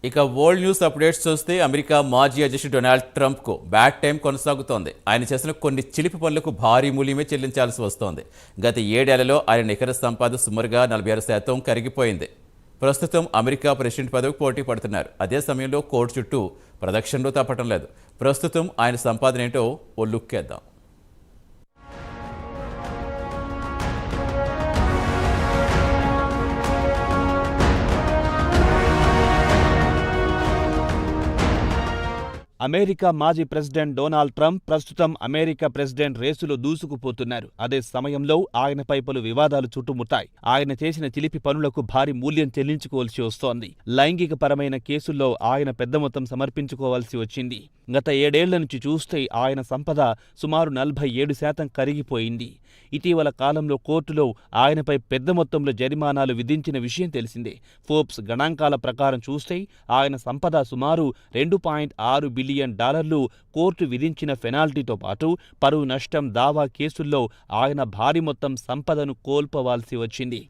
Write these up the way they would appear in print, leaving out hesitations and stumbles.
ఇక world news updates చూస్తే America మాజీ అధ్యక్షుడు డొనాల్డ్ ట్రంప్కు బ్యాడ్ టైం కొనసాగుతోంది. ఆయన చేసిన కొన్ని చిలిపి పనులకు భారీ మూల్యమే చెల్లించాల్సి వస్తోంది. గత 7 ఏళ్లలో ఆయన నికర సంపాదన సుమారుగా 46% కరిగిపోయింది. ప్రస్తుతం అమెరికా ప్రెసిడెంట్ పదవికి పోటీ పడుతున్నారు. అదే సమయంలో కోర్టు చుట్టూ ప్రదక్షిణలు తప్పటం లేదు. ప్రస్తుతం ఆయన సంపాదన ఏంటో ఓ లుక్ వేద్దాం. అమెరికా మాజీ ప్రెసిడెంట్ డొనాల్డ్ ట్రంప్ ప్రస్తుతం అమెరికా ప్రెసిడెంట్ రేసులో దూసుకుపోతున్నారు. అదే సమయంలో ఆయనపై పలు వివాదాలు చుట్టుముట్టాయి. ఆయన చేసిన చిలిపి పనులకు భారీ మూల్యం చెల్లించుకోవాల్సి వస్తోంది. లైంగికపరమైన కేసుల్లో ఆయన పెద్ద మొత్తం సమర్పించుకోవాల్సి వచ్చింది. గత 7 ఏళ్ల నుంచి చూస్తే ఆయన సంపద సుమారు 47% కరిగిపోయింది. ఇటీవల కాలంలో కోర్టులో ఆయనపై పెద్ద మొత్తంలో జరిమానాలు విధించిన విషయం తెలిసిందే. ఫోర్బ్స్ గణాంకాల ప్రకారం చూస్తే ఆయన సంపద సుమారు $2.6 బిలియన్ కోర్టు విధించిన పెనాల్టీతో పాటు పరువు నష్టం దావా కేసుల్లో ఆయన భారీ మొత్తం సంపదను కోల్పోవాల్సి వచ్చింది.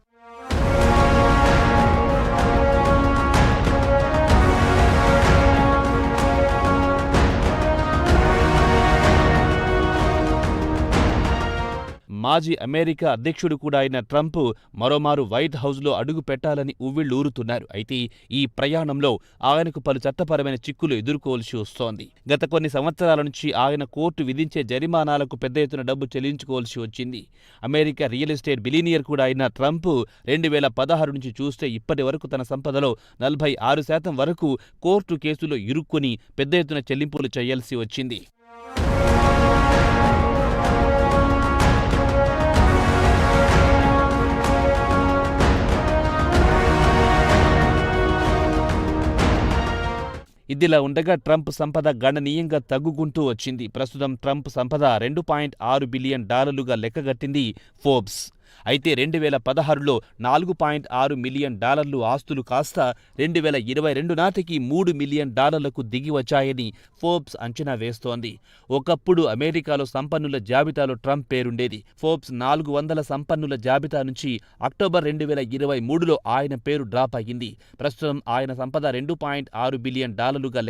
మాజీ అమెరికా అధ్యక్షుడు కూడా అయిన ట్రంప్ మరోమారు వైట్ హౌస్లో అడుగు పెట్టాలని ఉవ్విళ్లూరుతున్నారు. అయితే ఈ ప్రయాణంలో ఆయనకు పలు చట్టపరమైన చిక్కులు ఎదుర్కోవాల్సి వస్తోంది. గత కొన్ని సంవత్సరాల నుంచి ఆయన కోర్టు విధించే జరిమానాలకు పెద్ద ఎత్తున డబ్బు చెల్లించుకోవాల్సి వచ్చింది. అమెరికా రియల్ ఎస్టేట్ బిలినియర్ కూడా అయిన ట్రంప్ 2016 నుంచి చూస్తే ఇప్పటి వరకు తన సంపదలో 46% వరకు కోర్టు కేసులో ఇరుక్కుని పెద్ద ఎత్తున చెల్లింపులు చేయాల్సి వచ్చింది. ఇదిలా ఉండగా ట్రంప్ సంపద గణనీయంగా తగ్గుకుంటూ వచ్చింది. ప్రస్తుతం ట్రంప్ సంపద $2.6 బిలియన్ లెక్కగట్టింది ఫోర్బ్స్. అయితే 2016లో $4.6 మిలియన్ ఆస్తులు కాస్త 2022 నాటికి $3 మిలియన్ దిగి వచ్చాయని ఫోర్బ్స్ అంచనా వేస్తోంది. ఒకప్పుడు అమెరికాలో సంపన్నుల జాబితాలో ట్రంప్ పేరుండేది. ఫోర్బ్స్ 400 సంపన్నుల జాబితా నుంచి అక్టోబర్ 2023లో ఆయన పేరు డ్రాప్ అయ్యింది. ప్రస్తుతం ఆయన సంపద $2.6 బిలియన్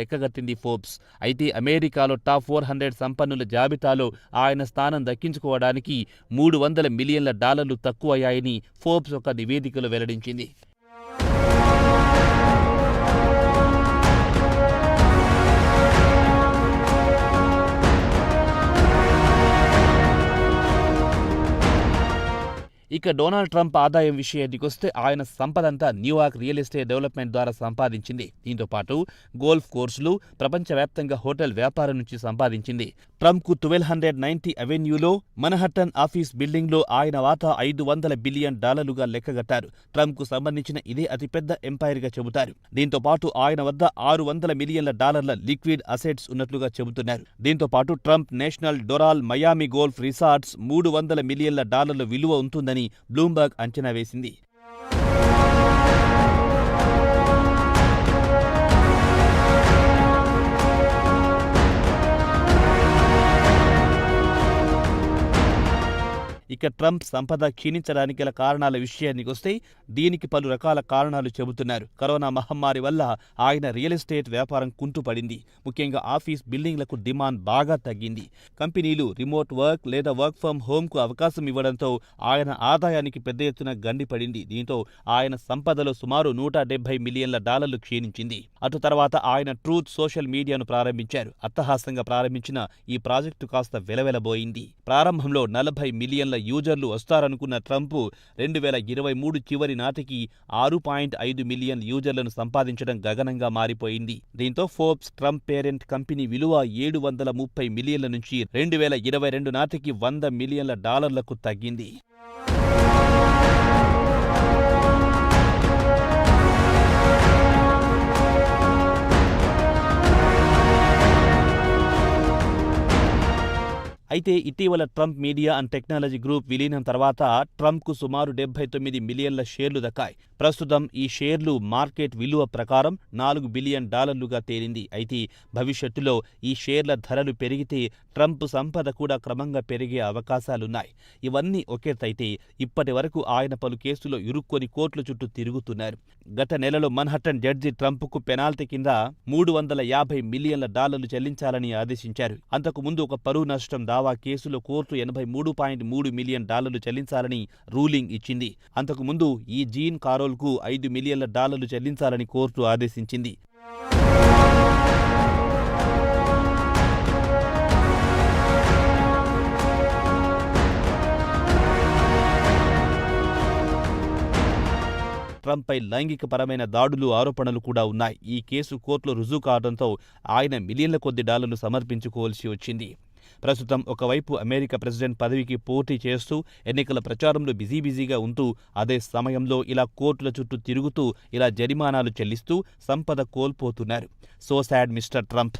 లెక్కగట్టింది ఫోర్బ్స్. అయితే అమెరికాలో టాప్ 400 సంపన్నుల జాబితాలో ఆయన స్థానం దక్కించుకోవడానికి $300 మిలియన్ల తక్కువయ్యాయని ఫోర్బ్స్ ఒక నివేదికలో వెల్లడించింది. ఇక డొనాల్డ్ ట్రంప్ ఆదాయం విషయానికొస్తే ఆయన సంపదంతా న్యూయార్క్ రియల్ ఎస్టేట్ డెవలప్మెంట్ ద్వారా సంపాదించింది. దీంతో పాటు గోల్ఫ్ కోర్సులు, ప్రపంచవ్యాప్తంగా హోటల్ వ్యాపారం నుంచి సంపాదించింది. ట్రంప్కు 1290 అవెన్యూలో మనహట్టన్ ఆఫీస్ బిల్డింగ్లో ఆయన వాటా $500 బిలియన్ లెక్కగట్టారు. ట్రంప్కు సంబంధించిన ఇదే అతిపెద్ద ఎంపైర్గా చెబుతారు. దీంతో పాటు ఆయన వద్ద $600 మిలియన్ల లిక్విడ్ అసెట్స్ ఉన్నట్లుగా చెబుతున్నారు. దీంతో పాటు Trump national Doral Miami golf resorts $300 మిలియన్ల విలువ ఉంటుందని బ్లూంబర్గ్ అంచనా వేసింది. ఇక ట్రంప్ సంపద క్షీణించడానికి గల కారణాల విషయానికొస్తే దీనికి పలు రకాల కారణాలు చెబుతున్నారు. కరోనా మహమ్మారి వల్ల ఆయన రియల్ ఎస్టేట్ వ్యాపారం కుంటుపడింది. ముఖ్యంగా ఆఫీస్ బిల్డింగ్లకు డిమాండ్ బాగా తగ్గింది. కంపెనీలు రిమోట్ వర్క్ లేదా వర్క్ ఫ్రం హోమ్కు అవకాశం ఇవ్వడంతో ఆయన ఆదాయానికి పెద్ద ఎత్తున గండిపడింది. దీంతో ఆయన సంపదలో సుమారు $170 మిలియన్ల క్షీణించింది. అటు తర్వాత ఆయన ట్రూత్ సోషల్ మీడియాను ప్రారంభించారు. అట్టహాసంగా ప్రారంభించిన ఈ ప్రాజెక్టు కాస్త వెలవెలబోయింది. ప్రారంభంలో 40 మిలియన్ల యూజర్లు వస్తారనుకున్న ట్రంప్ 2023 చివరి నాటికి 6.5 మిలియన్ యూజర్లను సంపాదించడం గగనంగా మారిపోయింది. దీంతో ఫోర్బ్స్ ట్రంప్ పేరెంట్ కంపెనీ విలువ 730 మిలియన్ల నుంచి 2022 నాటికి $100 మిలియన్ల తగ్గింది. అయితే ఇటీవల Trump media and technology group విలీనం తర్వాత ట్రంప్కు సుమారు 79 మిలియన్ల షేర్లు దక్కాయి. ప్రస్తుతం ఈ షేర్లు మార్కెట్ విలువ ప్రకారం $4 బిలియన్ తేలింది. అయితే భవిష్యత్తులో ఈ షేర్ల ధరలు పెరిగితే ట్రంప్ సంపద కూడా క్రమంగా పెరిగే అవకాశాలున్నాయి. ఇవన్నీ ఒకెత్తైతే ఇప్పటి వరకు ఆయన పలు కేసులో ఇరుక్కొని కోర్టుల చుట్టూ తిరుగుతున్నారు. గత నెలలో మన్హట్టన్ జడ్జి ట్రంప్కు పెనాల్టీ కింద $350 మిలియన్ల చెల్లించాలని ఆదేశించారు. అంతకుముందు ఒక పరువు నష్టం దావా కేసులో కోర్టు $83.3 మిలియన్ చెల్లించాలని రూలింగ్ ఇచ్చింది. అంతకుముందు ఈ జీన్ కారోల్కు $5 మిలియన్ల చెల్లించాలని కోర్టు ఆదేశించింది. ట్రంప్పై లైంగికపరమైన దాడులు ఆరోపణలు కూడా ఉన్నాయి. ఈ కేసు కోర్టులో రుజువు కావడంతో ఆయన మిలియన్ల కొద్ది డాలర్లు సమర్పించుకోవాల్సి వచ్చింది. ప్రస్తుతం ఒకవైపు అమెరికా ప్రెసిడెంట్ పదవికి పోటీ చేస్తూ ఎన్నికల ప్రచారంలో బిజీగా ఉంటూ అదే సమయంలో ఇలా కోర్టుల చుట్టూ తిరుగుతూ ఇలా జరిమానాలు చెల్లిస్తూ సంపద కోల్పోతున్నారు. So sad mister Trump.